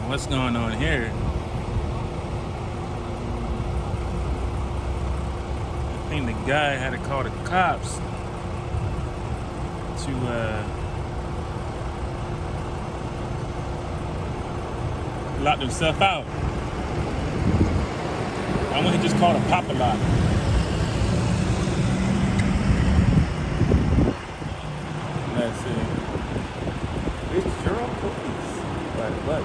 What's going on here? I think the guy had to call the cops to lock himself out. I want to just call a pop a lock. Let's see. It's your police. What?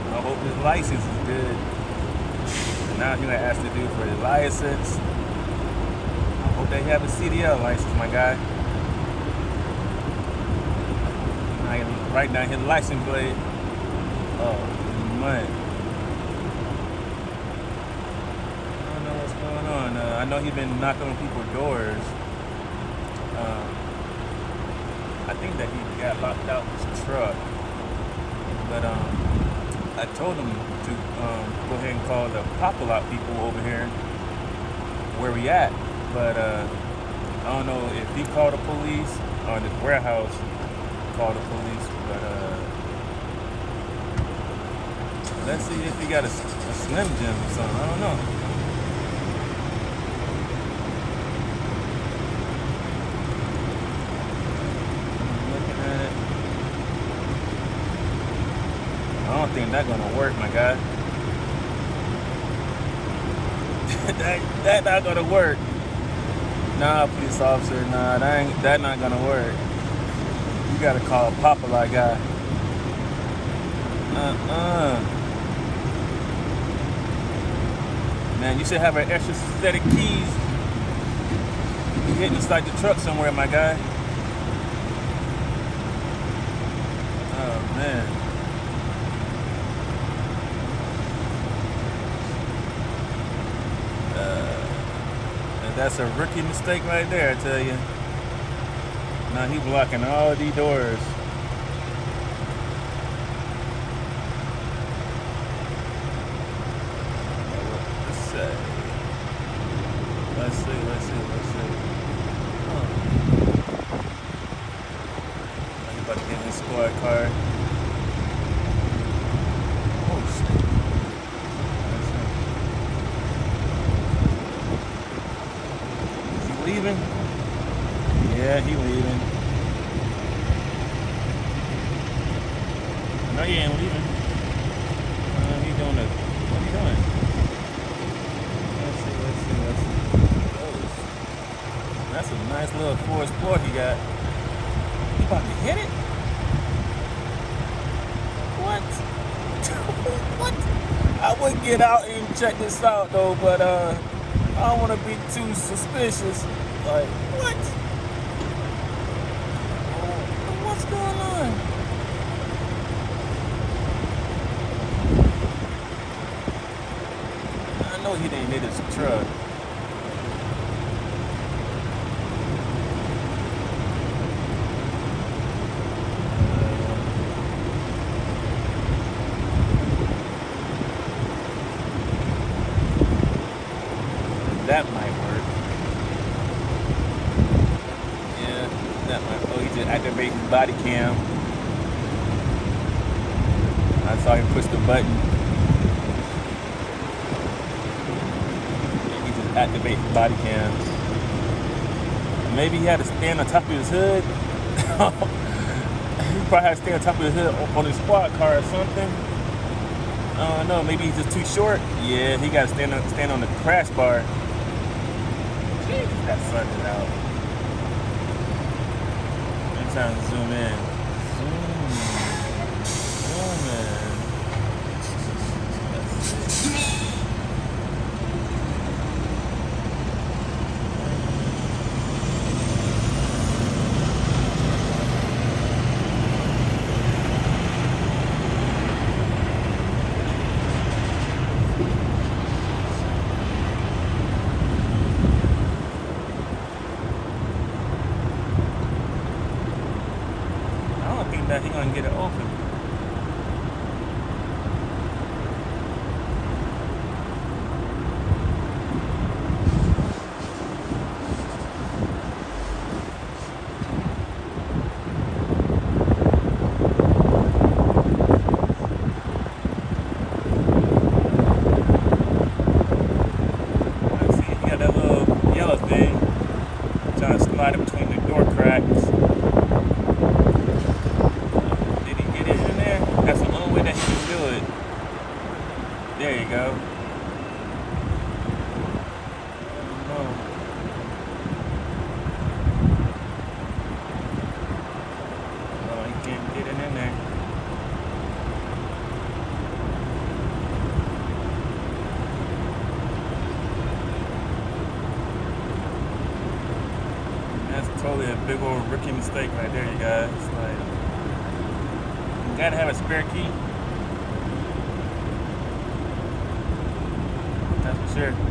I hope his license is good. And now he gonna ask the dude for his license. I hope they have a CDL license, my guy. I can write down his license plate. Oh man. I don't know what's going on. I know he's been knocking on people's doors. I think that he got locked out his truck. But I told him to go ahead and call the pop-a-lot people over here where we at. But I don't know if he called the police or the warehouse called the police. But let's see if he got a Slim Jim or something. I don't know. I don't think that's gonna work, my guy. that not gonna work. Nah, police officer, nah, that not gonna work. You gotta call a pop-a-lot guy. Man, you should have an extra set of keys. You hidden inside the truck somewhere, my guy. Oh man. That's a rookie mistake right there, I tell you. Now he blocking all these doors. Let's see. Huh. Now he about to get in his squad car. Oh shit. Leaving? Yeah, he leaving. No, he ain't leaving. He doing it. What are you doing? Let's see. Oh, that's a nice little Ford Explorer he got. He about to hit it? What? What? I would get out and check this out though, but I don't want to be too suspicious. Like, what? What's going on? I know he didn't hit his truck. That might work. Yeah, that might. Oh, he just activated his body cam. I saw him push the button. He just activated his body cam. Maybe he had to stand on top of his hood. He probably had to stand on top of his hood on his squad car or something. I don't know. Maybe he's just too short. Yeah, he got to stand on the crash bar. That sun is out. I'm trying to zoom in. Zoom in. Let's see. fellas, dude. Trying to slide in between the door cracks. Did he get it in there? That's the only way that he can do it. There you go. Oh, no, he can't get it in there. That's totally a big old rookie mistake right there, you guys. Like, you gotta have a spare key. That's for sure.